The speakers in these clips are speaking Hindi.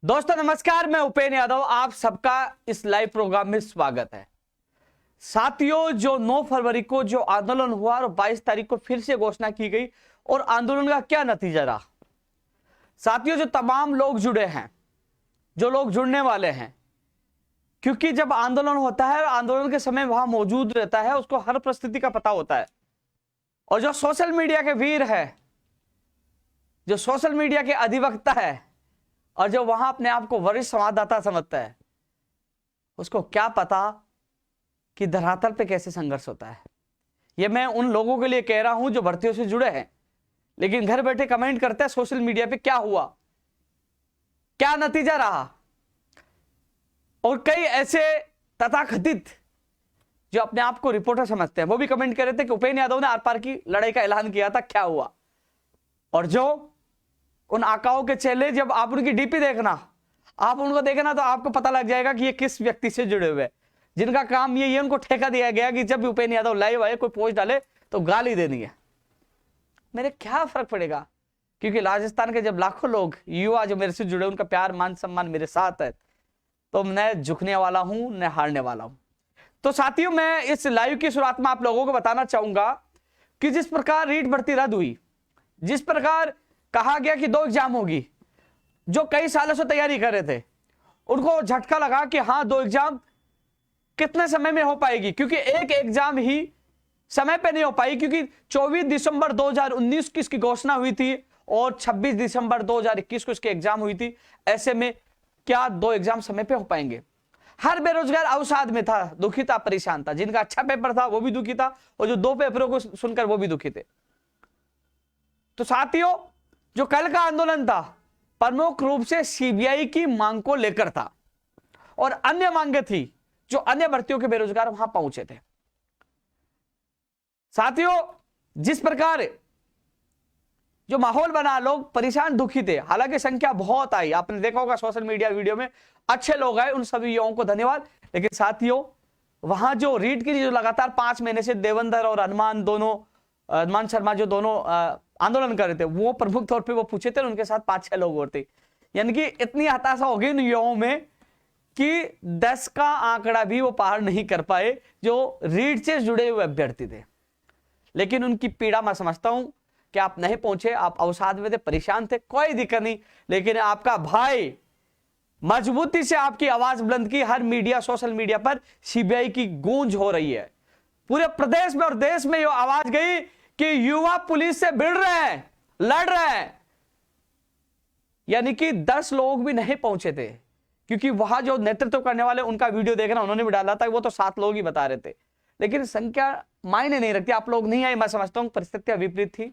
दोस्तों नमस्कार, मैं उपेन्द्र यादव, आप सबका इस लाइव प्रोग्राम में स्वागत है। साथियों, जो 9 फरवरी को जो आंदोलन हुआ और 22 तारीख को फिर से घोषणा की गई और आंदोलन का क्या नतीजा रहा। साथियों, जो तमाम लोग जुड़े हैं, जो लोग जुड़ने वाले हैं, क्योंकि जब आंदोलन होता है, आंदोलन के समय वहां मौजूद रहता है, उसको हर परिस्थिति का पता होता है। और जो सोशल मीडिया के वीर है, जो सोशल मीडिया के अधिवक्ता है और जो वहां अपने आप को वरिष्ठ संवाददाता समझता है, उसको क्या पता कि धरातल पे कैसे संघर्ष होता है। ये मैं उन लोगों के लिए कह रहा हूं जो भर्तियों से जुड़े हैं, लेकिन घर बैठे कमेंट करते हैं सोशल मीडिया पे क्या हुआ, क्या नतीजा रहा। और कई ऐसे तथाकथित जो अपने आप को रिपोर्टर समझते हैं, वो भी कमेंट कर रहे थे कि उपेन्द्र यादव ने आर पार की लड़ाई का ऐलान किया था, क्या हुआ। और जो उन आकाओं के चेले, जब आप उनकी डीपी देखना, आप उनको देखना, तो आपको पता लग जाएगा कि ये किस व्यक्ति से जुड़े हुए, जिनका काम ये उनको ठेका दिया गया कि जब भी उपेन्द्र यादव लाइव आए, कोई पोस्ट डाले तो गाली देनी है। मेरे क्या फर्क पड़ेगा, क्योंकि राजस्थान के जब लाखों लोग युवा जो मेरे से जुड़े, उनका प्यार मान सम्मान मेरे साथ है, तो मैं झुकने वाला हूं, न हारने वाला हूं। तो साथियों, मैं इस लाइव की शुरुआत में आप लोगों को बताना चाहूंगा कि जिस प्रकार रीट भर्ती रद्द हुई, जिस प्रकार कहा गया कि 2 एग्जाम होगी, जो कई सालों से तैयारी कर रहे थे, उनको झटका लगा कि हाँ 2 एग्जाम कितने समय में हो पाएगी, क्योंकि एक एग्जाम ही समय पे नहीं हो पाई, क्योंकि 24 दिसंबर 2019 की इसकी घोषणा हुई थी और 26 दिसंबर 2021 को इसकी एग्जाम हुई थी। ऐसे में क्या 2 एग्जाम समय पे हो पाएंगे। हर बेरोजगार अवसाद में था, दुखी था, परेशान था। जिनका अच्छा पेपर था वो भी दुखी था, और जो 2 पेपरों को सुनकर वो भी दुखी थे। तो साथियों, जो कल का आंदोलन था, प्रमुख रूप से सीबीआई की मांग को लेकर था, और अन्य मांगे थी जो अन्य भर्तियों के बेरोजगार वहां पहुंचे थे। साथियों, जिस प्रकार जो माहौल बना, लोग परेशान दुखी थे। हालांकि संख्या बहुत आई, आपने देखा होगा सोशल मीडिया वीडियो में, अच्छे लोग आए, उन सभी युवाओं को धन्यवाद। लेकिन साथियों, वहां जो रीट की जो लगातार 5 महीने से देवेंद्र और हनुमान शर्मा जो दोनों आंदोलन कर रहे थे, वो प्रमुख तौर पे वो पूछे थे, उनके साथ 5-6 लोग और थे। यानी कि इतनी हताशा हो गई उन युवाओं में कि 10 का आंकड़ा भी वो पार नहीं कर पाए, जो रीट से जुड़े हुए अभ्यर्थी थे। लेकिन उनकी पीड़ा मैं समझता हूं कि आप नहीं पहुंचे, आप अवसाद में थे, परेशान थे, कोई दिक्कत नहीं। लेकिन आपका भाई मजबूती से आपकी आवाज बुलंद की। हर मीडिया, सोशल मीडिया पर सीबीआई की गूंज हो रही है। पूरे प्रदेश में और देश में ये आवाज गई कि युवा पुलिस से भिड़ रहे हैं, लड़ रहे हैं। यानी कि 10 लोग भी नहीं पहुंचे थे, क्योंकि वहां जो नेतृत्व करने वाले, उनका वीडियो देखना, उन्होंने भी डाला था, वो तो 7 लोग ही बता रहे थे। लेकिन संख्या मायने नहीं रखती। आप लोग नहीं आए, मैं समझता हूं परिस्थितियां विपरीत थी,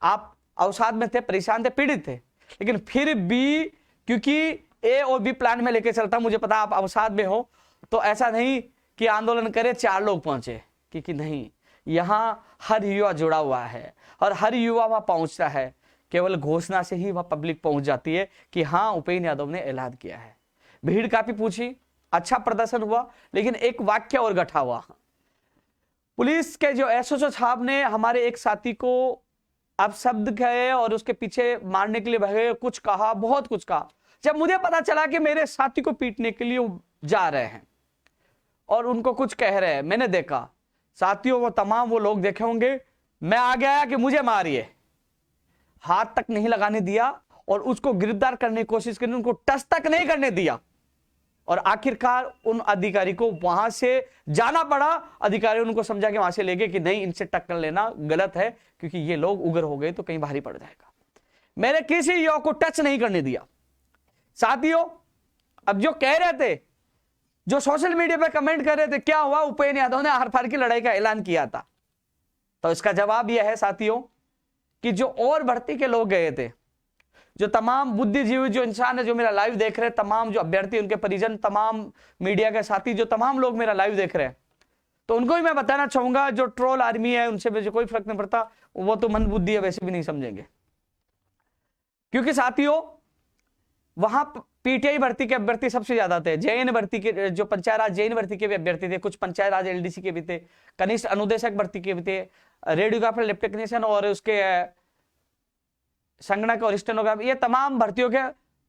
आप अवसाद में थे, परेशान थे, पीड़ित थे। लेकिन फिर भी, क्योंकि ए और बी प्लान में लेके चलता, मुझे पता आप अवसाद में हो, तो ऐसा नहीं कि आंदोलन करे 4 लोग पहुंचे, क्योंकि नहीं, यहां हर युवा जुड़ा हुआ है और हर युवा वहां पहुंचता है। केवल घोषणा से ही वह पब्लिक पहुंच जाती है कि हाँ उपेन्द्र यादव ने ऐलान किया है। भीड़ काफी पूछी, अच्छा प्रदर्शन हुआ, लेकिन एक वाक्य और गठा हुआ। पुलिस के जो एसओ साहब ने हमारे एक साथी को अपशब्द कहे और उसके पीछे मारने के लिए भगे, कुछ कहा, बहुत कुछ कहा। जब मुझे पता चला कि मेरे साथी को पीटने के लिए जा रहे हैं और उनको कुछ कह रहे हैं, मैंने देखा साथियों, वो तमाम वो लोग देखे होंगे, मैं आ गया कि मुझे मारिए, हाथ तक नहीं लगाने दिया और उसको गिरफ्तार करने की कोशिश करी, उनको टच तक नहीं करने दिया। और आखिरकार उन अधिकारी को वहां से जाना पड़ा। अधिकारी उनको समझा कि वहां से ले गए कि नहीं, इनसे टक्कर लेना गलत है, क्योंकि ये लोग उग्र हो गए तो कहीं भारी पड़ जाएगा। मैंने किसी युवा को टच नहीं करने दिया। साथियों, अब जो कह रहे थे, जो सोशल मीडिया पे कमेंट कर रहे थे, क्या हुआ, उपेन्द्र यादव ने आर पार की लड़ाई का ऐलान किया था, तो इसका जवाब यह है साथियों कि जो और भर्ती के लोग गए थे, जो तमाम बुद्धिजीवी, जो इंसान है, जो मेरा लाइव देख रहे हैं, तमाम जो अभ्यर्थी, उनके परिजन, तमाम मीडिया के साथी, जो तमाम लोग मेरा लाइव देख रहे हैं, तो उनको भी मैं बताना चाहूंगा, जो ट्रोल आर्मी है उनसे मुझे कोई फर्क नहीं पड़ता, वो तो मंद बुद्धि है, वैसे भी नहीं समझेंगे। क्योंकि साथियों, वहां पीटीआई भर्ती के अभ्यर्थी सबसे ज्यादा थे। जेएन भर्ती के, जो पंचायत राज जेएन भर्ती के भी अभ्यर्थी थे, कुछ पंचायत राज एलडीसी के भी थे, कनिष्ठ अनुदेशक भर्ती के भी थे, रेडियोग्राफर, लैब टेक्नीशियन और उसके संगणक और स्टेनोग्राफर, ये तमाम भर्तियों के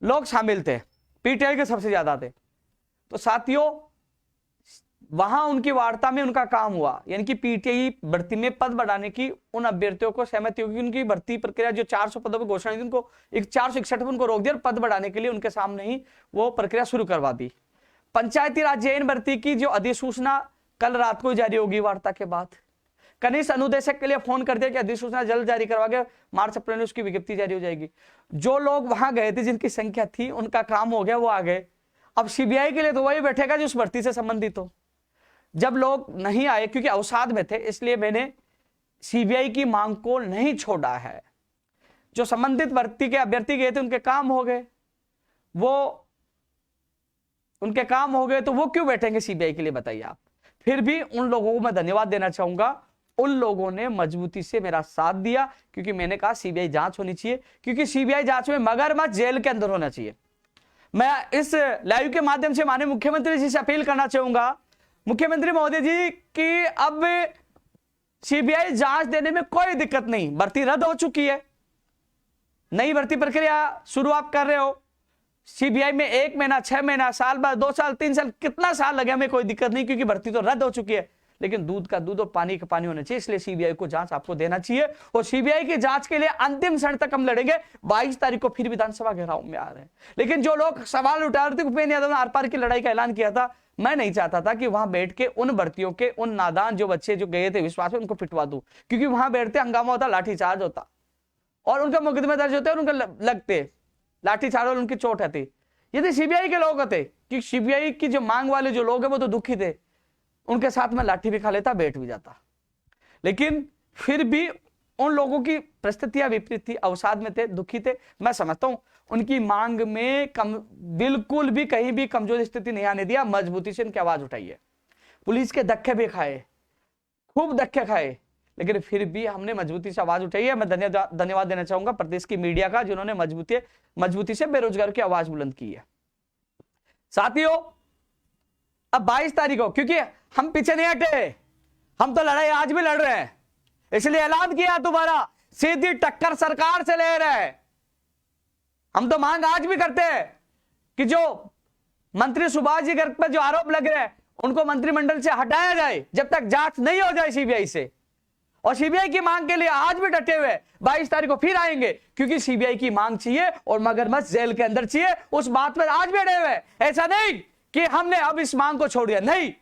लोग शामिल थे, पीटीआई के सबसे ज्यादा थे। तो साथियों वहां उनकी वार्ता में उनका काम हुआ, यानी कि पीटीआई भर्ती में पद बढ़ाने की उन अभ्यर्थियों को सहमति होगी। उनकी भर्ती प्रक्रिया जो 400 पदों पर घोषणा थी उनको 461 पर उनको रोक दिया और पद बढ़ाने के लिए उनके सामने ही वो प्रक्रिया शुरू करवा दी। पंचायती राज जेएन भर्ती की जो अधिसूचना कल रात को जारी होगी वार्ता के बाद। कनिष्ठ अनुदेशक के लिए फोन कर दिया कि अधिसूचना जल्द जारी करवा के मार्च अप्रैल में उसकी विज्ञप्ति जारी हो जाएगी। जो लोग वहां गए थे जिनकी संख्या थी उनका काम हो गया, वो आ गए। अब सीबीआई के लिए तो वही बैठेगा जो उस भर्ती से संबंधित हो। जब लोग नहीं आए क्योंकि अवसाद में थे, इसलिए मैंने सीबीआई की मांग को नहीं छोड़ा है। जो संबंधित भर्ती के अभ्यर्थी गए थे उनके काम हो गए, उनके काम हो गए, तो वो क्यों बैठेंगे सीबीआई के लिए, बताइए आप। फिर भी उन लोगों को मैं धन्यवाद देना चाहूंगा, उन लोगों ने मजबूती से मेरा साथ दिया, क्योंकि मैंने कहा सीबीआई जांच होनी चाहिए, क्योंकि सीबीआई जांच में मगरमच्छ जेल के अंदर होना चाहिए। मैं इस लाइव के माध्यम से माननीय मुख्यमंत्री जी से अपील करना चाहूंगा, मुख्यमंत्री महोदय जी, कि अब सीबीआई जांच देने में कोई दिक्कत नहीं, भर्ती रद्द हो चुकी है, नई भर्ती प्रक्रिया शुरू आप कर रहे हो। सीबीआई में 1 महीना, 6 महीना, साल भर, 2 साल, 3 साल, कितना साल लगे हमें कोई दिक्कत नहीं, क्योंकि भर्ती तो रद्द हो चुकी है। लेकिन दूध का दूध और पानी का पानी होना चाहिए, इसलिए सीबीआई को जांच आपको देना चाहिए। और सीबीआई की जांच के लिए अंतिम क्षण तक हम लड़ेंगे। 22 तारीख को फिर विधानसभा घेराव में आ रहे हैं। लेकिन जो लोग सवाल उठा रहे थे, उपेंद्र यादव ने आर पार की लड़ाई का ऐलान किया था, मैं नहीं चाहता था कि वहां बैठ के उन भर्तियों के, उन नादान जो बच्चे जो गए थे विश्वास में, उनको पिटवा दूं, क्योंकि वहां बैठते हंगामा होता, लाठीचार्ज होता और उनका मुकदमे दर्ज होते और उनका लगते लाठीचार्ज और उनकी चोट आती। यदि सीबीआई के लोग होते, कि सीबीआई की जो मांग वाले जो लोग हैं वो तो दुखी थे, उनके साथ में लाठी भी खा लेता, बैठ भी जाता। लेकिन फिर भी उन लोगों की परिस्थितियां विपरीत थी, अवसाद में थे, दुखी थे। मैं समझता हूं उनकी मांग में बिल्कुल भी कहीं भी कमजोर स्थिति नहीं आने दिया, मजबूती से उनकी आवाज उठाई है। पुलिस के धक्के भी खाए, खूब धक्के खाए, लेकिन फिर भी हमने मजबूती से आवाज उठाई है। मैं धन्यवाद देना चाहूंगा प्रदेश की मीडिया का, जिन्होंने मजबूती से बेरोजगारों की आवाज बुलंद की है। साथियों अब 22 तारीख को, क्योंकि हम पीछे नहीं हटे, हम तो लड़ाई आज भी लड़ रहे हैं, इसलिए ऐलान किया दोबारा, सीधी टक्कर सरकार से ले रहे हैं। हम तो मांग आज भी करते हैं कि जो मंत्री सुभाष जी गर्ग पर जो आरोप लग रहे हैं उनको मंत्रिमंडल से हटाया जाए, जब तक जांच नहीं हो जाए सीबीआई से। और सीबीआई की मांग के लिए आज भी डटे हुए 22 तारीख को फिर आएंगे, क्योंकि सीबीआई की मांग चाहिए और मगरमच्छ जेल के अंदर चाहिए। उस बात पर आज भी अड़े हुए, ऐसा नहीं कि हमने अब इस मांग को छोड़ दिया, नहीं।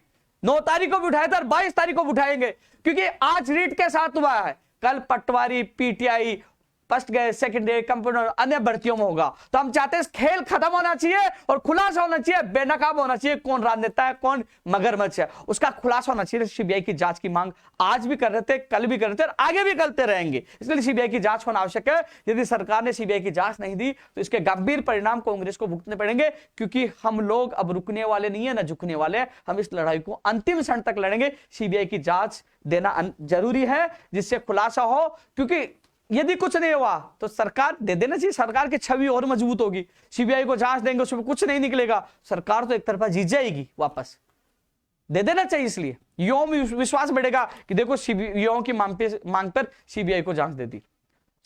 9 तारीख को भी उठाया था और 22 तारीख को भी उठाएंगे, क्योंकि आज रीट के साथ हुआ है, कल पटवारी, PTI, first grade, second grade, computer, अन्य भर्तियों में होगा। तो हम चाहते हैं खेल खत्म होना चाहिए और खुलासा होना चाहिए, बेनकाब होना चाहिए, कौन राजनेता है, कौन मगरमच्छ है, उसका खुलासा होना चाहिए। सीबीआई की जांच की मांग आज भी कर रहे थे, कल भी कर रहे थे और आगे भी करते रहेंगे, इसलिए सीबीआई की जांच होना आवश्यक है। यदि सरकार ने सीबीआई की जांच नहीं दी तो इसके गंभीर परिणाम कांग्रेस को भुगतने पड़ेंगे, क्योंकि हम लोग अब रुकने वाले नहीं है, ना झुकने वाले हैं। हम इस लड़ाई को अंतिम क्षण तक लड़ेंगे। सीबीआई की जांच देना जरूरी है, जिससे खुलासा हो, क्योंकि यदि कुछ नहीं हुआ तो सरकार दे देना चाहिए, सरकार की छवि और मजबूत होगी। सीबीआई को जांच देंगे, उसमें कुछ नहीं निकलेगा, सरकार तो एक तरफा जीत जाएगी, वापस दे देना चाहिए। इसलिए युवाओं में विश्वास बढ़ेगा कि देखो युवाओं की मांग पर सीबीआई को जांच दे दी।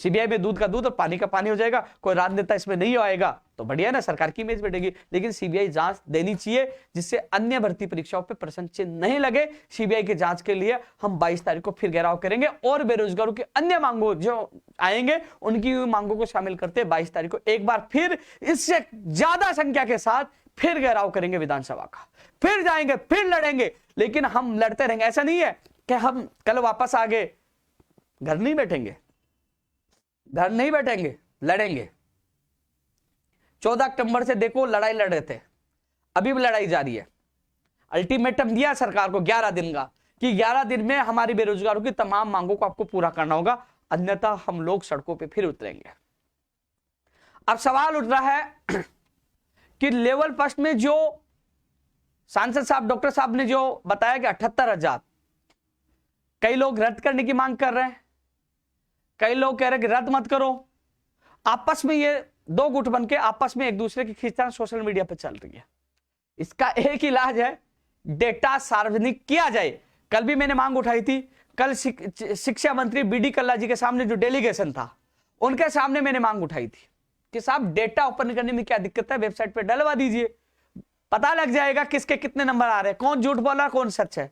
सीबीआई में दूध का दूध और पानी का पानी हो जाएगा, कोई राजनेता इसमें नहीं आएगा तो बढ़िया ना, सरकार की इमेज बढ़ेगी। लेकिन सीबीआई जांच देनी चाहिए, जिससे अन्य भर्ती परीक्षाओं पे प्रश्न चिन्ह नहीं लगे। सीबीआई की जांच के लिए हम 22 तारीख को फिर घेराव करेंगे और बेरोजगारों की अन्य मांगों जो आएंगे उनकी मांगों को शामिल करते 22 तारीख को एक बार फिर इससे ज्यादा संख्या के साथ फिर घेराव करेंगे विधानसभा का, फिर जाएंगे, फिर लड़ेंगे। लेकिन हम लड़ते रहेंगे, ऐसा नहीं है कि हम कल वापस आ गए, घर नहीं बैठेंगे, घर नहीं बैठेंगे, लड़ेंगे। 14 अक्टूबर से देखो लड़ाई लड़ रहे थे, अभी भी लड़ाई जारी है। अल्टीमेटम दिया सरकार को 11 दिन का, कि 11 दिन में हमारी बेरोजगारों की तमाम मांगों को आपको पूरा करना होगा, अन्यथा हम लोग सड़कों पे फिर उतरेंगे। अब सवाल उठ रहा है कि लेवल फर्स्ट में जो सांसद साहब, डॉक्टर साहब ने जो बताया कि 78,000, कई लोग रद्द करने की मांग कर रहे हैं, कई लोग कह रहे हैं कि रद्द मत करो। आपस में ये दो गुट बन के आपस में एक दूसरे की खींचतान सोशल मीडिया पर चल रही है। इसका एक इलाज है, डेटा सार्वजनिक किया जाए। कल भी मैंने मांग उठाई थी, कल शिक्षा मंत्री बीडी कल्ला जी के सामने जो डेलीगेशन था उनके सामने मैंने मांग उठाई थी कि साहब डेटा ओपन करने में क्या दिक्कत है, वेबसाइट पे डलवा दीजिए, पता लग जाएगा किसके कितने नंबर आ रहे हैं, कौन झूठ बोल रहा है कौन सच है।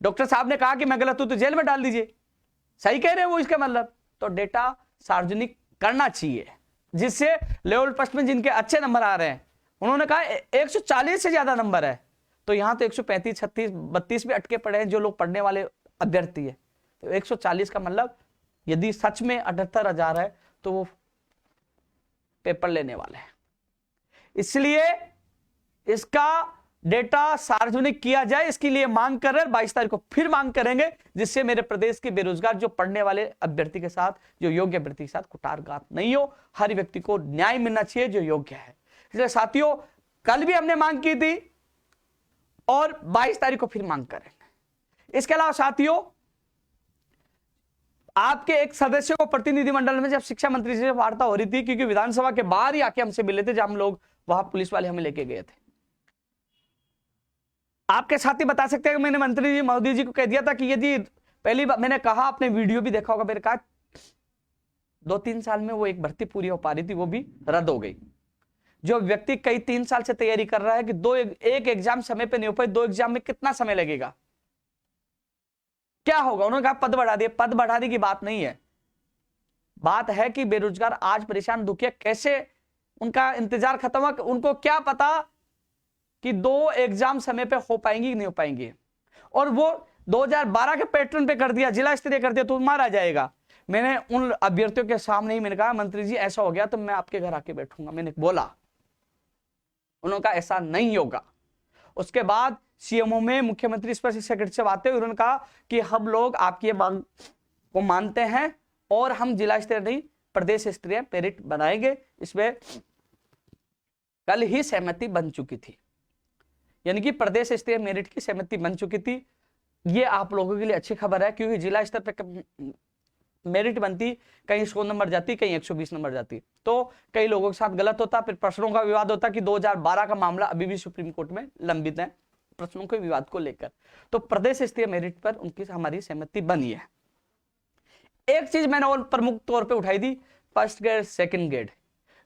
डॉक्टर साहब ने कहा कि मैं गलत हूं तो जेल में डाल दीजिए, सही कह रहे हैं वो, इसका मतलब। तो डेटा सार्वजनिक करना चाहिए, जिससे लेवल फर्स्ट में जिनके अच्छे नंबर आ रहे हैं, उन्होंने कहा 140 से ज्यादा नंबर है, तो यहां तो 135, 36, 32 भी अटके पड़े हैं जो लोग पढ़ने वाले अभ्यर्थी है। तो 140 का मतलब यदि सच में 78,000 है तो वो पेपर लेने वाले हैं। इसलिए इसका डेटा सार्वजनिक किया जाए, इसके लिए मांग कर रहे हैं। 22 तारीख को फिर मांग करेंगे, जिससे मेरे प्रदेश के बेरोजगार जो पढ़ने वाले अभ्यर्थी के साथ, जो योग्य अभ्यर्थी के साथ कुटारघात नहीं हो, हर व्यक्ति को न्याय मिलना चाहिए जो योग्य है। इसलिए साथियों, कल भी हमने मांग की थी और 22 तारीख को फिर मांग करेंगे। इसके अलावा साथियों, आपके एक सदस्य को प्रतिनिधिमंडल में जब शिक्षा मंत्री से वार्ता हो रही थी, क्योंकि विधानसभा के बाहर ही आके हमसे मिले थे, जब हम लोग वहां पुलिस वाले हमें लेके गए थे। आपके साथी बता सकते हैं कि मैंने मंत्री जी मोदी जी को कह दिया था कि यदि पहली बार मैंने कहा, आपने वीडियो भी देखा होगा, मेरे कहा 2-3 साल में वो एक भर्ती पूरी हो पा रही थी, वो भी रद्द हो गई। जो व्यक्ति कई 3 साल से तैयारी कर रहा है कि एक एग्जाम समय पे नहीं हो पाई, 2 एग्जाम में कितना समय लगेगा, क्या होगा? उन्होंने कहा पद बढ़ा दिए। पद बढ़ाने की बात नहीं है, बात है कि बेरोजगार आज परेशान दुखी है, कैसे उनका इंतजार खत्म हुआ, उनको क्या पता कि 2 एग्जाम समय पे हो पाएंगी कि नहीं हो पाएंगी। और वो 2012 के पैटर्न पे कर दिया, जिला स्तरीय कर दिया तो मारा जाएगा। मैंने उन अभ्यर्थियों के सामने ही मैंने कहा, मंत्री जी ऐसा हो गया तो मैं आपके घर आके बैठूंगा, मैंने बोला। उन्होंने कहा ऐसा नहीं होगा। उसके बाद सीएमओ में मुख्यमंत्री स्पेशल सेक्रेटरी से बात हुई, उन्होंने कहा कि हम लोग आपकी मांग को मानते हैं और हम जिला स्तरीय नहीं प्रदेश स्तरीय मेरिट बनाएंगे। इसमें कल ही सहमति बन चुकी थी, यानी कि प्रदेश स्तरीय मेरिट की सहमति बन चुकी थी। ये आप लोगों के लिए अच्छी खबर है, क्योंकि जिला स्तर पर मेरिट बनती, कहीं 100 नंबर जाती, कहीं 120 नंबर जाती, तो कई लोगों के साथ गलत होता, फिर प्रश्नों का विवाद होता कि 2012 का मामला अभी भी सुप्रीम कोर्ट में लंबित है प्रश्नों के विवाद को लेकर। तो प्रदेश स्तरीय मेरिट पर उनकी हमारी सहमति बनी है। एक चीज मैंने और प्रमुख तौर पे उठाई थी, first grade, second grade,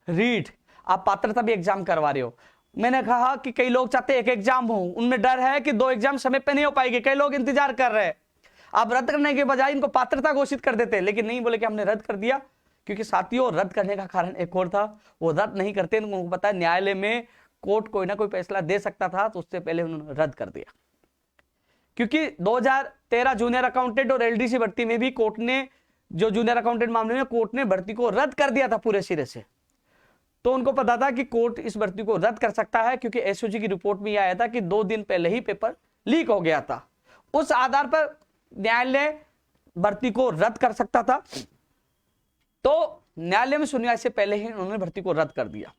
REET, आप पात्रता भी एग्जाम करवा रहे हो। मैंने कहा कि कई लोग चाहते एक एग्जाम हो, उनमें डर है कि 2 एग्जाम समय पे नहीं हो पाएगी, कई लोग इंतजार कर रहे हैं। आप रद्द करने के बजाय इनको पात्रता घोषित कर देते, लेकिन नहीं, बोले कि हमने रद्द कर दिया, क्योंकि साथियों रद्द करने का कारण एक और था, वो रद्द नहीं करते, उनको पता है न्यायालय में कोर्ट कोई ना कोई फैसला दे सकता था, तो उससे पहले उन्होंने रद्द कर दिया। क्योंकि 2013 जूनियर अकाउंटेंट और एलडीसी भर्ती में भी कोर्ट ने, जो जूनियर अकाउंटेंट मामले में कोर्ट ने भर्ती को रद्द कर दिया था पूरे सिरे से, तो उनको पता था कि कोर्ट इस भर्ती को रद्द कर सकता है, क्योंकि एसओजी की रिपोर्ट में यह आया था कि 2 दिन पहले ही पेपर लीक हो गया था। उस आधार पर न्यायालय भर्ती को रद्द कर सकता था, तो न्यायालय में सुनवाई से पहले ही उन्होंने भर्ती को रद्द कर दिया।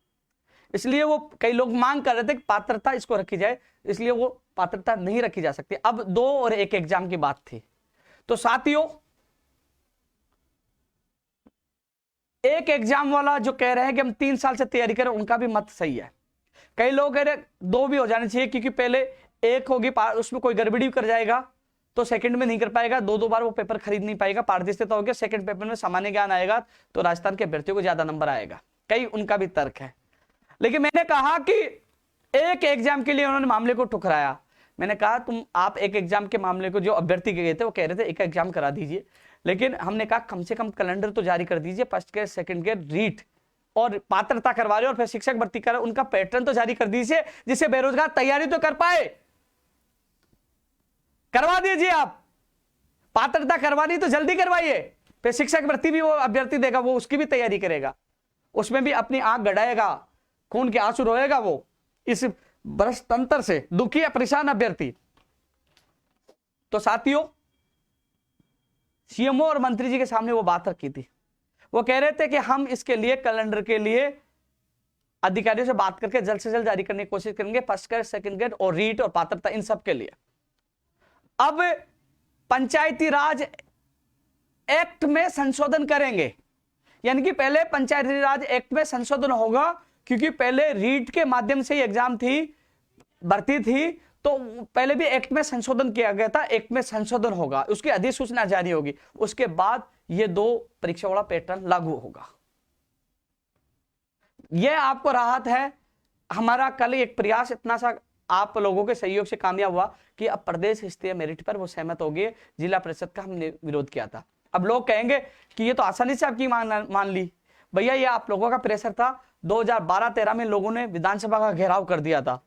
इसलिए वो कई लोग मांग कर रहे थे कि पात्रता इसको रखी जाए, इसलिए वो पात्रता नहीं रखी जा सकती। अब 2 और 1 एग्जाम की बात थी। तो साथियों, एक एग्जाम वाला जो कह रहे हैं कि हम 3 साल से तैयारी करें, उनका भी मत सही है। कई लोग कह रहे 2 भी हो जाने चाहिए, क्योंकि पहले 1 होगी, उसमें कोई गड़बड़ी कर जाएगा तो सेकंड में नहीं कर पाएगा, 2 बार वो पेपर खरीद नहीं पाएगा, पारदर्शिता हो गया, सेकंड पेपर में सामान्य ज्ञान आएगा तो राजस्थान के अभ्यर्थियों को ज्यादा नंबर आएगा। कई उनका भी तर्क है। लेकिन मैंने कहा कि एक एग्जाम के लिए उन्होंने मामले को ठुकराया। मैंने कहा आप एक एग्जाम के मामले को, जो अभ्यर्थी के गए थे वो कह रहे थे एक एग्जाम करा दीजिए, लेकिन हमने कहा कम से कम कैलेंडर तो जारी कर दीजिए, first grade, second grade, REET और पात्रता करवा रहे और फिर शिक्षक भर्ती कर, उनका पैटर्न तो जारी कर दीजिए, जिससे बेरोजगार तैयारी तो कर पाए। करवा दीजिए, आप पात्रता करवानी तो जल्दी करवाइए, फिर शिक्षक भर्ती भी वो अभ्यर्थी देगा, वो उसकी भी तैयारी करेगा, उसमें भी अपनी आंख गड़ाएगा, खून के आंसू रोएगा वो इस भ्रष्ट तंत्र से, दुखी है, परेशान अभ्यर्थी। तो साथियों, सीएमओ और मंत्री जी के सामने वो बात रखी थी, वो कह रहे थे कि हम इसके लिए कैलेंडर के लिए अधिकारियों से बात करके जल्द से जल्द जारी करने की कोशिश करेंगे, फर्स्ट ग्रेड, सेकंड ग्रेड और रीट और पात्रता, इन सब के लिए। अब पंचायती राज एक्ट में संशोधन करेंगे, यानी कि पहले पंचायती राज एक्ट में संशोधन होगा, क्योंकि पहले रीट के माध्यम से एग्जाम थी, भर्ती थी, तो पहले भी एक्ट में संशोधन किया गया था, एक्ट में संशोधन होगा, उसकी अधिसूचना जारी होगी, उसके बाद ये 2 परीक्षा वाला पैटर्न लागू होगा। ये आपको राहत है। हमारा कल एक प्रयास इतना सा आप लोगों के सहयोग से कामयाब हुआ कि अब प्रदेश स्तरीय मेरिट पर वो सहमत हो गए। जिला परिषद का हमने विरोध किया था। अब लोग कहेंगे कि ये तो आसानी से आपकी मान ली। भैया ये आप लोगों का प्रेशर था। 2012-13 में लोगों ने विधानसभा का घेराव कर दिया था।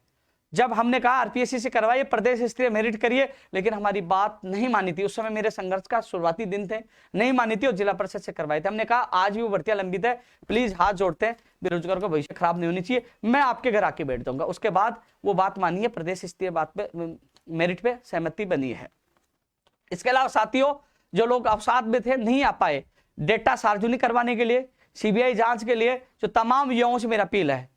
जब हमने कहा आरपीएससी से करवाइए, प्रदेश स्तरीय मेरिट करिए, लेकिन हमारी बात नहीं मानी थी। उस समय मेरे संघर्ष का शुरुआती दिन थे, नहीं मानी थी और जिला परिषद से करवाए थे। हमने कहा आज भी वो भर्तियां लंबित है, प्लीज हाथ जोड़ते हैं, बेरोजगार का भविष्य खराब नहीं होनी चाहिए, मैं आपके घर आके बैठ जाऊंगा। उसके बाद वो बात मानी है, प्रदेश स्तरीय बात पे मेरिट पे सहमति बनी है। इसके अलावा साथियों, जो लोग अवसाद में थे नहीं आ पाए, डेटा सार्वजनिक करवाने के लिए, सीबीआई जांच के लिए, जो तमाम युवाओं से मेरा अपील है।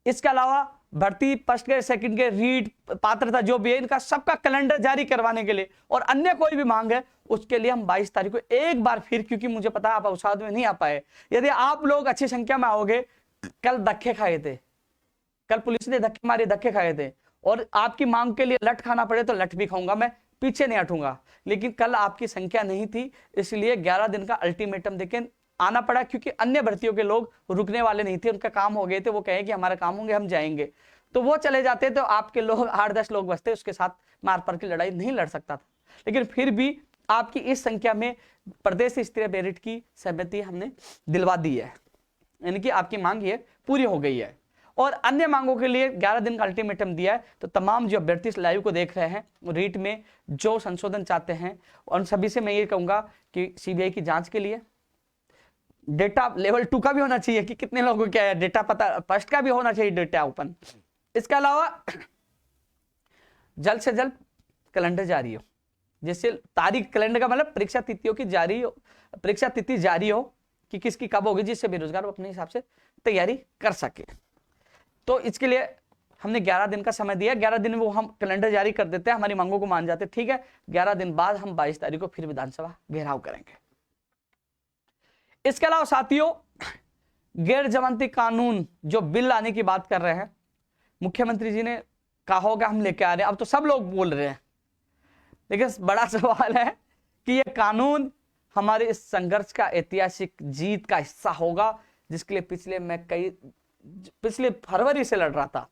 इसके अलावा भर्ती first grade, second grade, REET, पात्रता जो भी है, इनका सबका कैलेंडर जारी करवाने के लिए और अन्य कोई भी मांग है उसके लिए हम 22 तारीख को एक बार फिर, क्योंकि मुझे पता है आप अवसाद में नहीं आ पाए, यदि आप लोग अच्छी संख्या में आओगे, कल धक्के खाए थे, कल पुलिस ने धक्के मारे, धक्के खाए थे, और आपकी मांग के लिए लठ खाना पड़े तो लठ भी खाऊंगा, मैं पीछे नहीं हटूंगा। लेकिन कल आपकी संख्या नहीं थी, इसलिए 11 दिन का अल्टीमेटम देके आना पड़ा, क्योंकि अन्य भर्तियों के लोग रुकने वाले नहीं थे, उनका काम हो गए थे, वो कहे कि हमारा काम होंगे हम जाएंगे, तो वो चले जाते, तो आपके लोग 8-10 लोग बचते, उसके साथ मार पर की लड़ाई नहीं लड़ सकता था। लेकिन फिर भी आपकी इस संख्या में प्रदेश स्तरीय मेरिट की सहमति हमने दिलवा दी है, यानी कि आपकी मांग ये पूरी हो गई है। और अन्य मांगों के लिए 11 दिन का अल्टीमेटम दिया है। तो तमाम जो अभ्यर्थी लाइव को देख रहे हैं, रीट में जो संशोधन चाहते हैं, उन सभी से मैं ये कहूंगा कि सीबीआई की जांच के लिए डेटा लेवल 2 का भी होना चाहिए कि कितने लोगों को क्या है, डेटा पता, फर्स्ट का भी होना चाहिए डेटा ओपन। इसके अलावा जल्द से जल्द कैलेंडर जारी हो, जैसे तारीख, कैलेंडर का मतलब परीक्षा तिथियों की जारी हो, परीक्षा तिथि जारी हो कि किसकी कब होगी, जिससे बेरोजगार अपने हिसाब से तैयारी कर सके। तो इसके लिए हमने 11 दिन का समय दिया। 11 दिन में वो हम कैलेंडर जारी कर देते हैं, हमारी मांगों को मान जाते हैं, ठीक है। 11 दिन बाद हम 22 तारीख को फिर विधानसभा घेराव करेंगे। इसके अलावा साथियों, गैर जमानती कानून जो बिल लाने की बात कर रहे हैं, मुख्यमंत्री जी ने कहा होगा हम लेके आ रहे हैं, अब तो सब लोग बोल रहे हैं, लेकिन बड़ा सवाल है कि ये कानून हमारे इस संघर्ष का ऐतिहासिक जीत का हिस्सा होगा, जिसके लिए पिछले फरवरी से लड़ रहा था।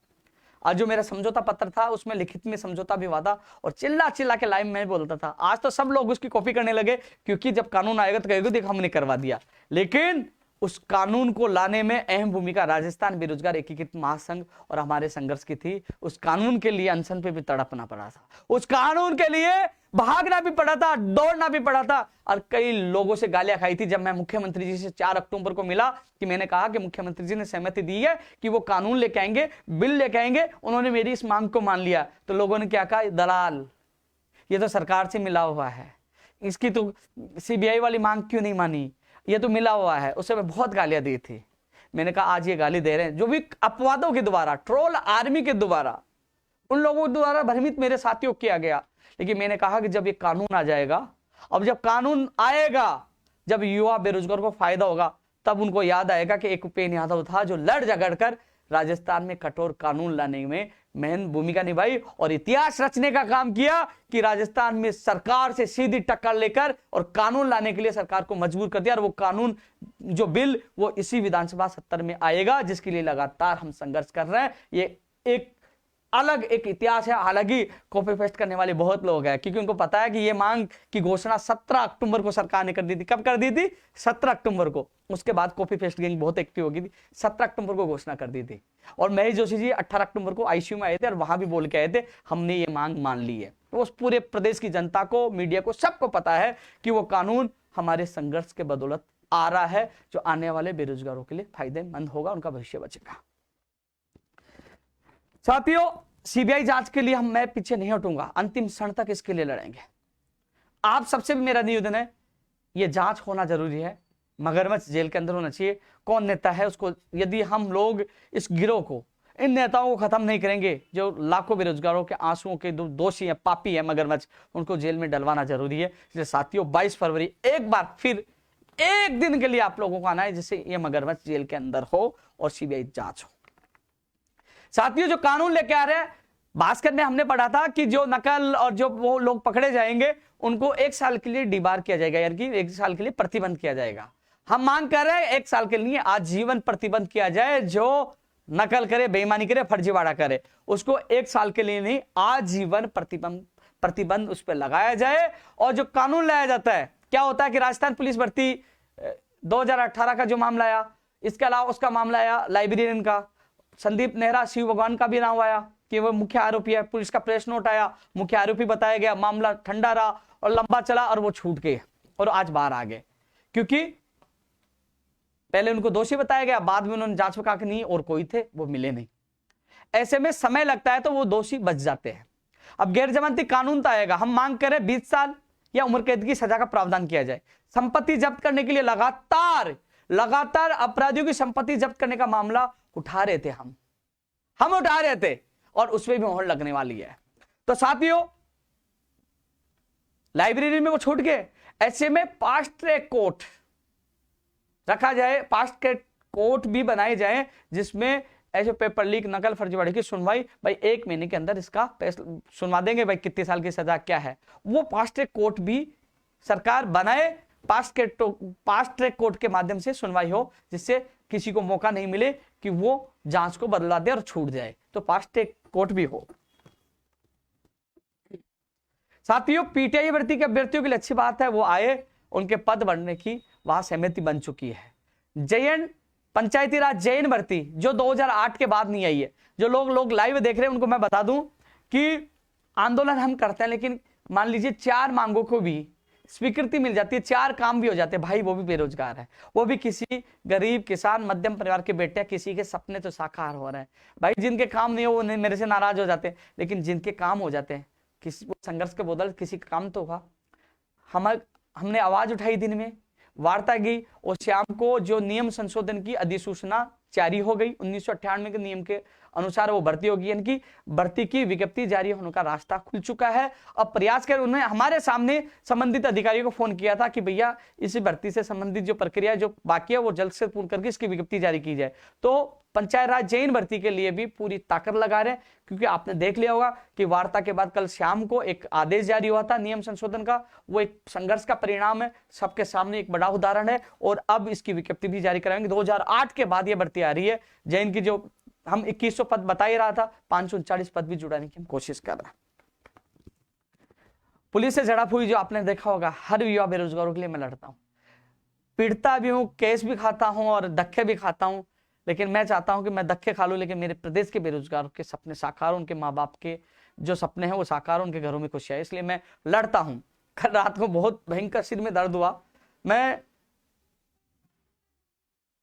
आज जो मेरा समझौता पत्र था उसमें लिखित में समझौता भी हुआ था और चिल्ला चिल्ला के लाइव में बोलता था। आज तो सब लोग उसकी कॉपी करने लगे, क्योंकि जब कानून आएगा तो कहेगा देख हमने करवा दिया। लेकिन उस कानून को लाने में अहम भूमिका राजस्थान बेरोजगार एकीकृत महासंघ और हमारे संघर्ष की थी। उस कानून के लिए अनशन पे भी तड़पना पड़ा था, उस कानून के लिए भागना भी पड़ा था, दौड़ना भी पड़ा था, और कई लोगों से गालियां खाई थी। जब मैं मुख्यमंत्री जी से 4 अक्टूबर को मिला कि मैंने कहा कि मुख्यमंत्री जी ने सहमति दी है कि वो कानून लेके आएंगे, बिल लेके आएंगे, उन्होंने मेरी इस मांग को मान लिया, तो लोगों ने क्या कहा, दलाल, ये तो सरकार से मिला हुआ है, इसकी तो सीबीआई वाली मांग क्यों नहीं मानी, ये तो मिला हुआ है। उसे मैं बहुत गालियां दी थी। मैंने कहा आज ये गाली दे रहे हैं जो भी अपवादों के द्वारा, ट्रोल आर्मी के द्वारा, उन लोगों के द्वारा भ्रमित मेरे साथियों किया गया। लेकिन मैंने कहा कि जब ये कानून आ जाएगा, अब जब कानून आएगा, जब युवा बेरोजगार को फायदा होगा, तब उनको याद आएगा कि एक उपेन्द्र यादव था जो लड़ झगड़ कर राजस्थान में कठोर कानून लाने में महन भूमिका निभाई और इतिहास रचने का काम किया कि राजस्थान में सरकार से सीधी टक्कर लेकर और कानून लाने के लिए सरकार को मजबूर कर दिया। और वो कानून, जो बिल, वो इसी विधानसभा सत्र में आएगा, जिसके लिए लगातार हम संघर्ष कर रहे हैं। ये एक अलग एक इतिहास है। हालांकि कॉपी पेस्ट करने वाले बहुत लोग हैं, क्योंकि उनको पता है कि ये मांग की घोषणा 17 अक्टूबर को सरकार ने कर दी थी। कब कर दी थी? 17 अक्टूबर को। उसके बाद कॉपी पेस्ट गैंग बहुत एक्टिव हो गई थी। 17 अक्टूबर को घोषणा कर दी थी। और महेश जोशी जी 18 अक्टूबर को आईसीयू में आए थे और वहां भी बोल के आए थे हमने ये मांग मान ली है। तो उस पूरे प्रदेश की जनता को, मीडिया को, सबको पता है कि वो कानून हमारे संघर्ष के बदौलत आ रहा है, जो आने वाले बेरोजगारों के लिए फायदेमंद होगा, उनका भविष्य बचेगा। साथियों, सीबीआई जांच के लिए मैं पीछे नहीं हटूंगा, अंतिम क्षण तक इसके लिए लड़ेंगे। आप सबसे भी मेरा निवेदन है, यह जांच होना जरूरी है। मगरमच्छ जेल के अंदर होना चाहिए। कौन नेता है उसको, यदि हम लोग इस गिरोह को, इन नेताओं को खत्म नहीं करेंगे, जो लाखों बेरोजगारों के आंसुओं के दोषी है, पापी है मगरमच्छ, उनको जेल में डलवाना जरूरी है। इसलिए साथियों, 22 फरवरी एक बार फिर एक दिन के लिए आप लोगों को आना है, जिससे ये मगरमच्छ जेल के अंदर हो और सीबीआई जांच हो। साथियों, जो कानून लेके आ रहे हैं, भास्कर में हमने पढ़ा था कि जो नकल और जो वो लोग पकड़े जाएंगे उनको 1 साल के लिए डिबार किया जाएगा, यानी कि 1 साल के लिए प्रतिबंध किया जाएगा। हम मांग कर रहे हैं 1 साल के लिए आजीवन प्रतिबंध किया जाए, जो नकल करे, बेईमानी करे, फर्जीवाड़ा करे, उसको 1 साल के लिए नहीं, आजीवन प्रतिबंध उस पर लगाया जाए। और जो कानून लाया जाता है, क्या होता है कि राजस्थान पुलिस भर्ती 2018 का जो मामला आया, इसके अलावा उसका मामला आया लाइब्रेरियन का, संदीप नेहरा शिव भगवान का भी नाम आया कि वो मुख्य आरोपी है, पुलिस का प्रेस नोट आया, मुख्य आरोपी बताया गया, मामला ठंडा रहा और लंबा चला और वो छूट गए और आज बाहर आ गए, क्योंकि पहले उनको दोषी बताया गया, बाद में उन्होंने जांच में कहा कि नहीं और कोई थे, वो मिले नहीं। ऐसे में समय लगता है तो वो दोषी बच जाते हैं। अब गैर जमानती कानून तो आएगा, हम मांग करें 20 साल या उम्र कैद की सजा का प्रावधान किया जाए। संपत्ति जब्त करने के लिए लगातार अपराधियों की संपत्ति जब्त करने का मामला उठा रहे थे, हम उठा रहे थे और उसमें भी मोहर लगने वाली है। तो साथियों, लाइब्रेरी में वो छूट गए, ऐसे में फास्ट ट्रैक कोर्ट रखा जाए, फास्ट ट्रैक कोर्ट भी बनाए जाए, जिसमें ऐसे पेपर लीक, नकल, फर्जीवाड़े की सुनवाई भाई 1 महीने के अंदर इसका सुनवा देंगे, भाई कितने साल की सजा क्या है, वो फास्ट ट्रैक कोर्ट भी सरकार बनाए, फास्ट ट्रैक कोर्ट के माध्यम से सुनवाई हो, जिससे किसी को मौका नहीं मिले कि वो जांच को बदला दे और छूट जाए, तो फास्ट ट्रैक कोर्ट भी हो। साथियों, पीटीआई भर्ती के अभ्यर्थियों के लिए अच्छी बात है, वो आए, उनके पद बढ़ने की वहां सहमति बन चुकी है। जेएन पंचायती राज जेएन भर्ती जो 2008 के बाद नहीं आई है, जो लोग लाइव देख रहे हैं उनको मैं बता दूं कि आंदोलन हम करते हैं, लेकिन मान लीजिए 4 मांगों को भी स्वीकृति मिल जाती है, 4 काम भी हो जाते हैं, भाई वो भी बेरोजगार है, वो भी किसी गरीब किसान मध्यम परिवार के बेटे हैं, किसी के सपने तो साकार हो रहे हैं। भाई जिनके काम नहीं हो वो मेरे से नाराज हो जाते हैं, लेकिन जिनके काम हो जाते हैं, किसी संघर्ष के बदौलत किसी का काम तो होगा। हमने आवाज उठाई, दिन में वार्ता की, और शाम को जो नियम संशोधन की अधिसूचना जारी हो गई 1998 के नियम के अनुसार वो भर्ती होगी, यानी कि भर्ती की विज्ञप्ति जारी होने का रास्ता खुल चुका है। अब प्रयास कर उन्होंने हमारे सामने संबंधित अधिकारियों को फोन किया था कि भैया इस भर्ती से संबंधित जो प्रक्रिया जो बाकी है वो जल्द से पूर्ण करके इसकी विज्ञप्ति जारी की जाए। तो पंचायत राज जेएन भर्ती के लिए भी पूरी ताकत लगा रहे हैं, क्योंकि आपने देख लिया होगा कि वार्ता के बाद कल शाम को एक आदेश जारी हुआ था नियम संशोधन का, वो एक संघर्ष का परिणाम है, सबके सामने एक बड़ा उदाहरण है, और अब इसकी विज्ञप्ति भी जारी कराएंगे। 2008 के बाद ये भर्ती आ रही है जेएन की, जो हम 2100 पद बता ही रहा था, 539 पद भी जुड़ाने की हम कोशिश कर रहे हैं। पुलिस से झड़प हुई जो आपने देखा होगा, हर युवा बेरोजगारों के लिए मैं लड़ता हूं, पीड़ता भी हूं, केस भी खाता हूं और धक्के भी खाता हूं, लेकिन मैं चाहता हूं कि मैं धक्के खा लूं, लेकिन मेरे प्रदेश के बेरोजगारों के सपने साकार, उनके माँ बाप के जो सपने हैं वो साकार, उनके घरों में खुशियां, इसलिए मैं लड़ता हूं। कल रात को बहुत भयंकर सिर में दर्द हुआ, मैं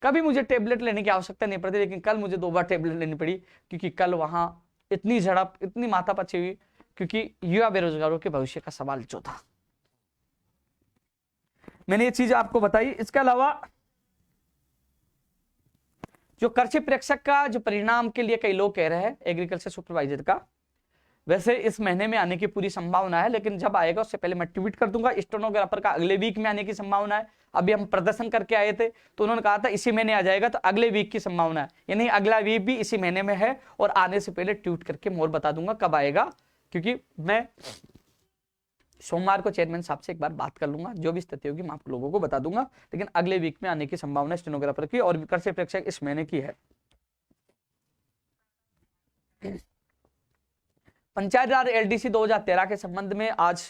कभी मुझे टेबलेट लेने की आवश्यकता नहीं पड़ती, लेकिन कल मुझे 2 बार टेबलेट लेनी पड़ी, क्योंकि कल वहां इतनी झड़प, इतनी माथापच्ची हुई, क्योंकि युवा बेरोजगारों के भविष्य का सवाल जो था, मैंने ये चीज आपको बताई। इसके अलावा जो कृषि प्रेक्षक का जो परिणाम के लिए कई लोग कह रहे हैं एग्रीकल्चर सुपरवाइजर का, वैसे इस महीने में आने की पूरी संभावना है, लेकिन जब आएगा उससे पहले मैं ट्वीट कर दूंगा। स्टेनोग्राफर का अगले वीक में आने की संभावना है। अभी हम प्रदर्शन करके आए थे तो उन्होंने कहा था इसी महीने आ जाएगा, तो अगले वीक की संभावना है, यानी अगला वीक भी इसी महीने में है, और आने से पहले ट्वीट करके मोर बता दूंगा कब आएगा, क्योंकि मैं सोमवार को चेयरमैन साहब से एक बार बात कर लूंगा, जो भी स्थिति होगी मैं आप लोगों को बता दूंगा, लेकिन अगले वीक में आने की संभावना स्टेनोग्राफर की, और कृषि प्रेक्षक इस महीने की है। पंचायत राज एलडीसी 2013 के संबंध में आज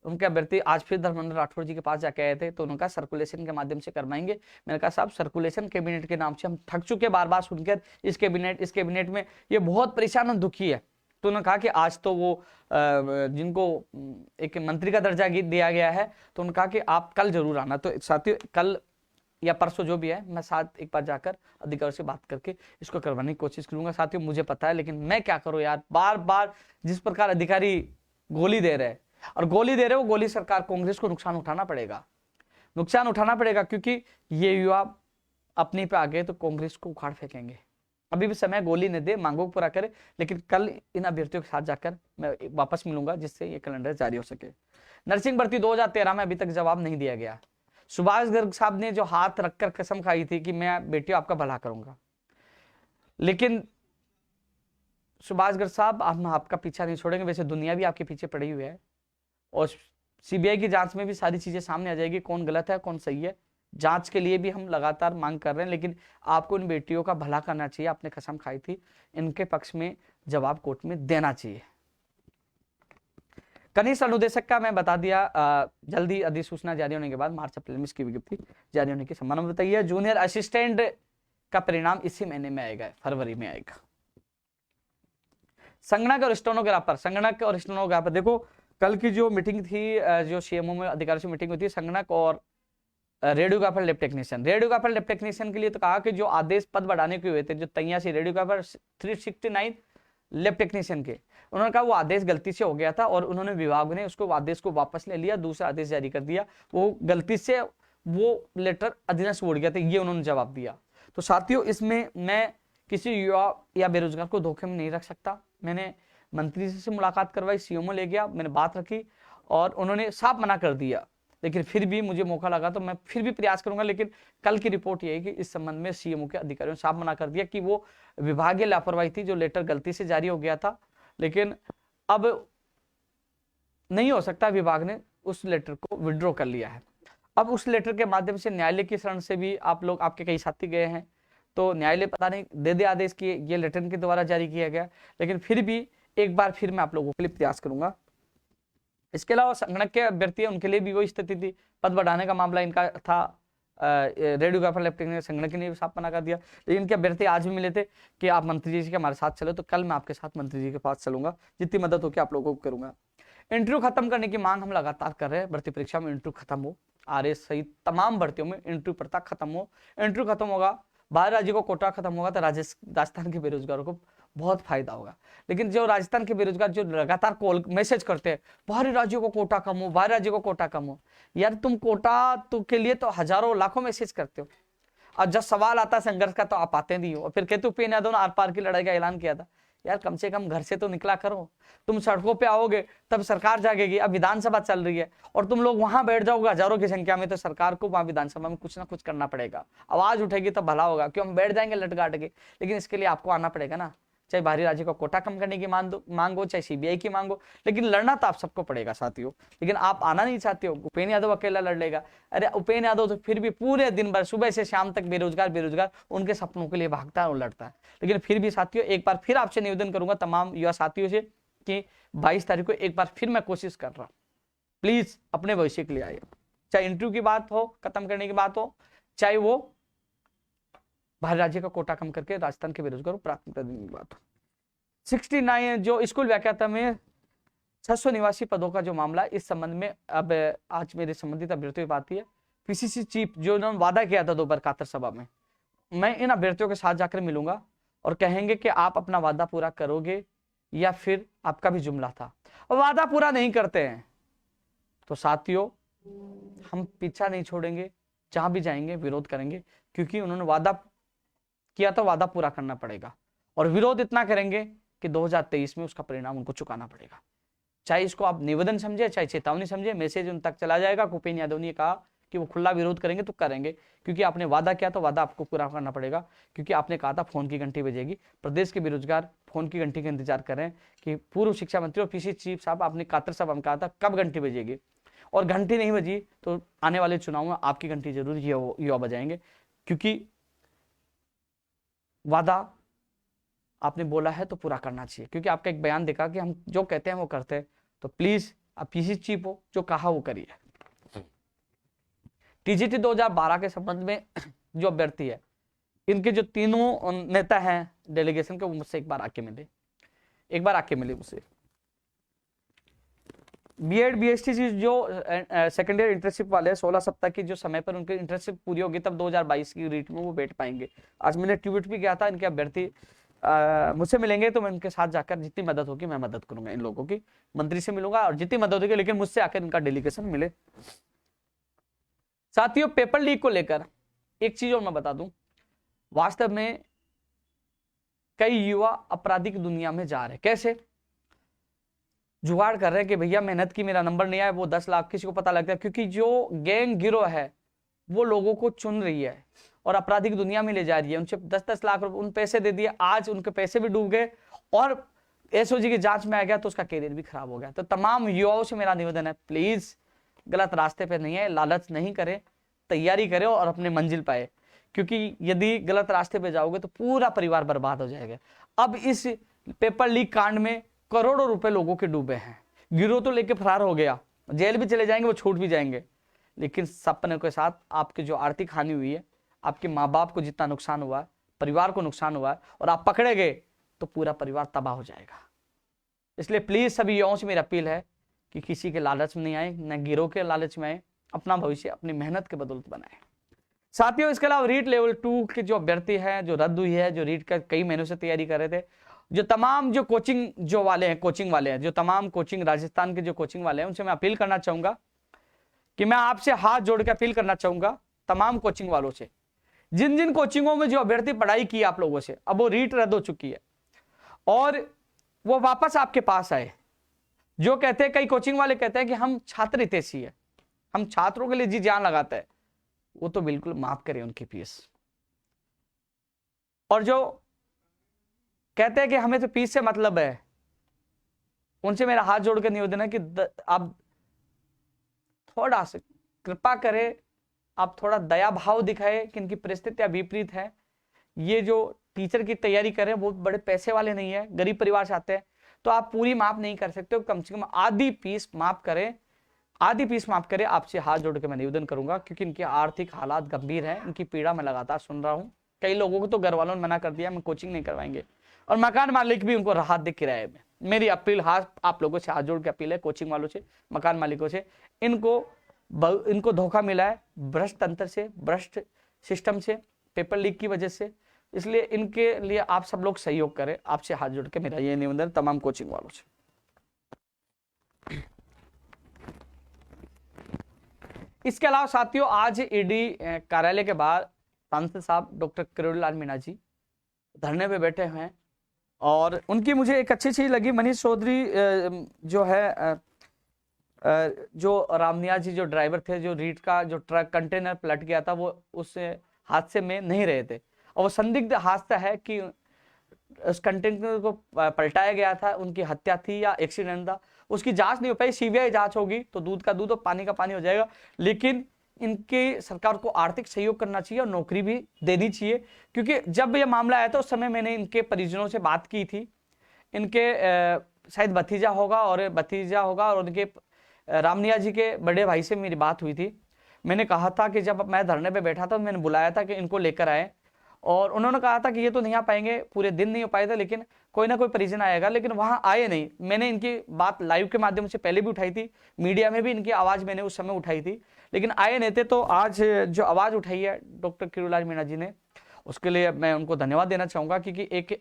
उनके अभ्यर्थी आज फिर धर्मेंद्र राठौर जी के पास जाके आए थे, तो उनका सर्कुलेशन के माध्यम से करवाएंगे। मैंने कहा साहब सर्कुलेशन कैबिनेट के नाम से हम थक चुके, बार बार सुनकर इस कैबिनेट में ये बहुत परेशान और दुखी है। तो उन्होंने कहा कि आज तो वो जिनको एक मंत्री का दर्जा दिया गया है, तो उन्होंने कहा कि आप कल जरूर आना। तो साथियों कल या परसों जो भी है, मैं साथ एक बार जाकर अधिकारियों से बात करके इसको करवाने की कोशिश करूंगा। साथियों मुझे पता है, लेकिन मैं क्या करूं यार, बार बार जिस प्रकार अधिकारी गोली दे रहे हैं, और गोली दे रहे वो गोली सरकार कांग्रेस को नुकसान उठाना पड़ेगा, क्योंकि ये युवा अपने पे आ गए तो कांग्रेस को उखाड़ फेंकेंगे। अभी भी समय, गोली न दे, मांगों को पूरा करे, लेकिन कल इन अभ्यर्थियों के साथ जाकर मैं वापस मिलूंगा, जिससे ये कैलेंडर जारी हो सके। नर्सिंग भर्ती 2013 में अभी तक जवाब नहीं दिया गया। सुभाष गर्ग साहब ने जो हाथ रखकर कसम खाई थी कि मैं बेटियों आपका भला करूंगा, लेकिन सुभाष गर्ग साहब हम आपका पीछा नहीं छोड़ेंगे। वैसे दुनिया भी आपके पीछे पड़ी हुई है, और सीबीआई की जांच में भी सारी चीजें सामने आ जाएगी, कौन गलत है कौन सही है, जांच के लिए भी हम लगातार मांग कर रहे हैं, लेकिन आपको इन बेटियों का भला करना चाहिए। आपने कसम खाई थी, इनके पक्ष में जवाब कोर्ट में देना चाहिए। कनिष्ठ अनुदेशक का मैं बता दिया, जल्दी अधिसूचना जारी होने के बाद मार्च अप्रैल में इसकी विज्ञप्ति जारी होने की संभावना बताइए। जूनियर असिस्टेंट का परिणाम इसी महीने में आएगा, फरवरी में आएगा। संगणक और स्टेनोग्राफर, संगणक और स्टेनोग्राफर, देखो कल की जो मीटिंग थी, जो सीएमओ में अधिकारियों से मीटिंग हुई थी, संगणक और radiographer lab technician. Radiographer lab technician के लिए तो कहा कि जो आदेश पद बढ़ाने के हुए थे, जो 83 रेडियोग्राफर 369 लैब टेक्नीशियन के, उन्होंने कहा वो आदेश गलती से हो गया था और उन्होंने विभाग ने उसको आदेश को वापस ले लिया, दूसरा आदेश जारी कर दिया, वो गलती से वो लेटर अधीनस्थ उड़ गया था, ये उन्होंने जवाब दिया। तो साथियों, इसमें मैं किसी युवा या बेरोजगार को धोखे में नहीं रख सकता। मैंने मंत्री से मुलाकात करवाई, सीएमओ ले गया, मैंने बात रखी और उन्होंने साफ मना कर दिया, लेकिन फिर भी मुझे मौका लगा तो मैं फिर भी प्रयास करूंगा। लेकिन कल की रिपोर्ट ये है कि इस संबंध में सीएमओ के अधिकारियों ने साफ मना कर दिया कि वो विभागीय लापरवाही थी, जो लेटर गलती से जारी हो गया था, लेकिन अब नहीं हो सकता, विभाग ने उस लेटर को विड्रॉ कर लिया है। अब उस लेटर के माध्यम से न्यायालय की शरण से भी आप लोग, आपके कई साथी गए हैं, तो न्यायालय पता नहीं दे दे आदेश कि ये लेटर के द्वारा जारी किया गया, लेकिन फिर भी एक बार फिर मैं आप लोगों के लिए प्रयास करूंगा। इसके अलावा संगणक के अभ्यर्थी है, उनके लिए भी वही स्थिति थी, पद बढ़ाने का मामला इनका था, रेडियोग्राफर लैब टेक्नीशियन संगणक ने साफ मना कर दिया, लेकिन इनके अभ्यर्थी आज भी मिले थे कि आप मंत्री जी के हमारे साथ चलो, तो कल मैं आपके साथ मंत्री जी के पास चलूंगा, जितनी मदद होगी आप लोगों को करूंगा। इंटरव्यू खत्म करने की मांग हम लगातार कर रहे हैं, भर्ती परीक्षा में इंटरव्यू खत्म हो, आरएस सहित तमाम भर्तियों में इंटरव्यू प्रथा खत्म हो। इंटरव्यू खत्म होगा, बाहर राज्यों को कोटा खत्म होगा, तो राजस्थान के बेरोजगारों को बहुत फायदा होगा। लेकिन जो राजस्थान के बेरोजगार जो लगातार कॉल मैसेज करते हैं, बाहरी राज्यों को कोटा कम हो, बाहरी राज्यों को कोटा कम हो, यार तुम कोटा तो के लिए तो हजारों लाखों मैसेज करते हो, और जब सवाल आता है संघर्ष का तो आप आते नहीं हो, और फिर कहते उपेंद्र यादव ने आर पार की लड़ाई का ऐलान किया था। यार कम से कम घर से तो निकला करो, तुम सड़कों पे आओगे तब सरकार जागेगी। अब विधानसभा चल रही है और तुम लोग वहां बैठ जाओगे हजारों की संख्या में, तो सरकार को वहां विधानसभा में कुछ ना कुछ करना पड़ेगा, आवाज उठेगी तो भला होगा। क्यों हम बैठ जाएंगे लट गाट के, लेकिन इसके लिए आपको आना पड़ेगा ना, चाहे बाहरी राज्य को कोटा कम करने की मांग हो, चाहे सीबीआई की मांग हो, लेकिन लड़ना तो आप सबको पड़ेगा साथियों। लेकिन आप आना नहीं चाहते हो, उपेंद्र यादव अकेला लड़ लेगा। अरे उपेंद्र यादव तो फिर भी पूरे दिन भर सुबह से शाम तक बेरोजगार उनके सपनों के लिए भागता है और लड़ता है। लेकिन फिर भी साथियों, एक बार फिर आपसे निवेदन करूंगा तमाम युवा साथियों से कि 22 तारीख को एक बार फिर मैं कोशिश कर रहा हूं, प्लीज अपने भविष्य के लिए आइए। चाहे इंटरव्यू की बात हो, खत्म करने की बात हो, चाहे वो बाहरी राज्य का कोटा कम करके राजस्थान के बेरोजगार को प्राथमिकता देने की बात हो। 69 जो स्कूल व्याख्याता में 600 निवासी पदों का जो मामला है, इस संबंध में अब आज मेरे संबंधित अभ्यर्थियों की बात है। पीसीसी चीफ जो उन्होंने वादा किया था दोपहर कातर सभा में, मैं इन अभ्यर्थियों के साथ जाकर मिलूंगा और कहेंगे कि आप अपना वादा पूरा करोगे या फिर आपका भी जुमला था। और वादा पूरा नहीं करते हैं तो साथियों हम पीछा नहीं छोड़ेंगे, जहां भी जाएंगे विरोध करेंगे, क्योंकि उन्होंने वादा किया तो वादा पूरा करना पड़ेगा। और विरोध इतना करेंगे कि 2023 में उसका परिणाम उनको चुकाना पड़ेगा। चाहे इसको आप निवेदन समझे, चाहे चेतावनी समझे, मैसेज उन तक चला जाएगा। उपेंद्र यादव ने कहा कि वो खुला विरोध करेंगे तो करेंगे, क्योंकि आपने वादा किया तो वादा आपको पूरा करना पड़ेगा। क्योंकि आपने कहा था फोन की घंटी बजेगी, प्रदेश के बेरोजगार फोन की घंटी का इंतजार कर रहे हैं कि पूर्व शिक्षा मंत्री और पीसी चीफ साहब, आपने कातर सभा में कहा था कब घंटी बजेगी, और घंटी नहीं बजी तो आने वाले चुनाव में आपकी घंटी जरूर युवा बजाएंगे। क्योंकि वादा आपने बोला है तो पूरा करना चाहिए, क्योंकि आपका एक बयान देखा कि हम जो कहते हैं वो करते हैं। तो प्लीज आप पीसी चीफ हो, जो कहा वो करिए। टीजीटी 2012 के संबंध में जो अभ्यर्थी है, इनके जो तीनों नेता हैं डेलीगेशन के, वो मुझसे एक बार आके मिले मुझसे। बीएड बीएसटी जो सेकेंड ईयर इंटर्नशिप वाले 16 सप्ताह की जो समय पर उनकी इंटर्नशिप पूरी होगी तब 2022 की रीट में वो बैठ पाएंगे। आज मैंने ट्वीट भी किया था, इनके अभ्यर्थी मुझसे मिलेंगे तो मैं उनके साथ जाकर जितनी मदद होगी मैं मदद करूंगा इन लोगों की, मंत्री से मिलूंगा और जितनी मदद होगी, लेकिन मुझसे आकर इनका डेलीगेशन मिले। साथियों, पेपर लीक को लेकर एक चीज और मैं बता दूं, वास्तव में कई युवा आपराधिक दुनिया में जा रहे हैं। कैसे? जुगाड़ कर रहे हैं कि भैया मेहनत की, मेरा नंबर नहीं आया, वो 10 लाख किसी को पता लगता है, क्योंकि जो गैंग गिरोह है वो लोगों को चुन रही है और आपराधिक दुनिया में ले जा रही है। उनसे 10-10 लाख रुपए उन पैसे दे दिए, आज उनके पैसे भी डूब गए और एसओजी की जांच में आ गया तो उसका कैरियर भी खराब हो गया। तो तमाम युवाओं से मेरा निवेदन है, प्लीज गलत रास्ते पे नहीं है, लालच नहीं करें, तैयारी करें और अपने मंजिल पाए, क्योंकि यदि गलत रास्ते पे जाओगे तो पूरा परिवार बर्बाद हो जाएगा। अब इस पेपर लीक कांड में करोड़ों रुपए लोगों के डूबे हैं। गिरोह तो लेके फरार हो गया, जेल भी चले जाएंगे, वो छूट भी जाएंगे, लेकिन सपने के साथ आपकी जो आर्थिक हानि हुई है, आपके माँ बाप को जितना नुकसान हुआ है, परिवार को नुकसान हुआ है, और आप पकड़े गए तो पूरा परिवार तबाह हो जाएगा। इसलिए प्लीज सभी युवाओं से मेरी अपील है कि किसी के लालच में नहीं आए, न गिरोह के लालच में आए, अपना भविष्य अपनी मेहनत के बदौलत बनाए। साथियों, इसके अलावा रीट लेवल 2 के जो अभ्यर्थी है, जो रद्द हुई है, जो रीट का कई महीनों से तैयारी कर रहे थे, जो तमाम जो कोचिंग जो वाले हैं, कोचिंग वाले हैं, जो तमाम कोचिंग राजस्थान के जो कोचिंग वाले हैं, उनसे मैं अपील करना चाहूंगा कि मैं आपसे हाथ जोड़ के अपील करना चाहूंगा तमाम कोचिंग वालों से, जिन जिन कोचिंगों में जो अभ्यर्थी पढ़ाई की आप लोगों से, अब वो रीट रद्द हो चुकी है और वो वापस आपके पास आए, जो कहते हैं, कई कोचिंग वाले कहते हैं कि हम छात्र हितैषी है, हम छात्रों के लिए जी जान लगाते हैं, वो तो बिल्कुल माफ करें उनकी फीस। और जो कहते हैं कि हमें तो फीस से मतलब है, उनसे मेरा हाथ जोड़ कर निवेदन है कि आप थोड़ा सा कृपा करें, आप थोड़ा दया भाव दिखाए कि इनकी परिस्थितियां विपरीत है। ये जो टीचर की तैयारी कर रहे हैं वो बड़े पैसे वाले नहीं है, गरीब परिवार से आते हैं, तो आप पूरी माफ नहीं कर सकते हो, कम से कम आधी फीस माफ करें, आधी फीस माफ करें। आपसे हाथ जोड़ के मैं निवेदन करूंगा, क्योंकि इनके आर्थिक हालात गंभीर है, इनकी पीड़ा मैं लगातार सुन रहा हूँ। कई लोगों को तो घर वालों ने मना कर दिया, मैं कोचिंग नहीं करवाएंगे, और मकान मालिक भी उनको राहत दे किराए में। मेरी अपील आप लोगों से हाथ जोड़ के अपील है, कोचिंग वालों से, मकान मालिकों से, इनको धोखा मिला है भ्रष्ट तंत्र से, भ्रष्ट सिस्टम से, पेपर लीक की वजह से, इसलिए इनके लिए आप सब लोग सहयोग करें। आपसे हाथ जोड़ के मेरा ये निवेदन तमाम कोचिंग वालों से। इसके अलावा साथियों, आज ईडी कार्यालय के बाहर सांसद साहब डॉक्टर किरोड़ीलाल मीणा जी धरने पे बैठे हुए हैं, और उनकी मुझे एक अच्छी चीज लगी। मनीष चौधरी जो है, जो रामनिया जी जो ड्राइवर थे, जो रीट का जो ट्रक कंटेनर पलट गया था, वो उस हादसे में नहीं रहे थे, और वो संदिग्ध हादसा है कि उस कंटेनर को पलटाया गया था, उनकी हत्या थी या एक्सीडेंट था, उसकी जांच नहीं हो पाई। सीबीआई जांच होगी तो दूध का दूध और पानी का पानी हो जाएगा, लेकिन इनकी सरकार को आर्थिक सहयोग करना चाहिए और नौकरी भी देनी चाहिए, क्योंकि जब यह मामला आया था उस समय मैंने इनके परिजनों से बात की थी। इनके शायद भतीजा होगा और उनके रामनिया जी के बड़े भाई से मेरी बात हुई थी। मैंने कहा था कि जब मैं धरने पे बैठा था, मैंने बुलाया था कि इनको लेकर आए, और उन्होंने कहा था कि ये तो नहीं आ पाएंगे, पूरे दिन नहीं हो पाए थे, लेकिन कोई ना कोई परिजन आएगा, लेकिन वहां आए नहीं। मैंने इनकी बात लाइव के माध्यम से पहले भी उठाई थी, मीडिया में भी इनकी आवाज मैंने उस समय उठाई थी, लेकिन आए नहीं थे। तो आज जो आवाज उठाई है डॉक्टर किरोड़ीलाल मीणा जी ने, उसके लिए मैं उनको धन्यवाद देना चाहूंगा, क्योंकि एक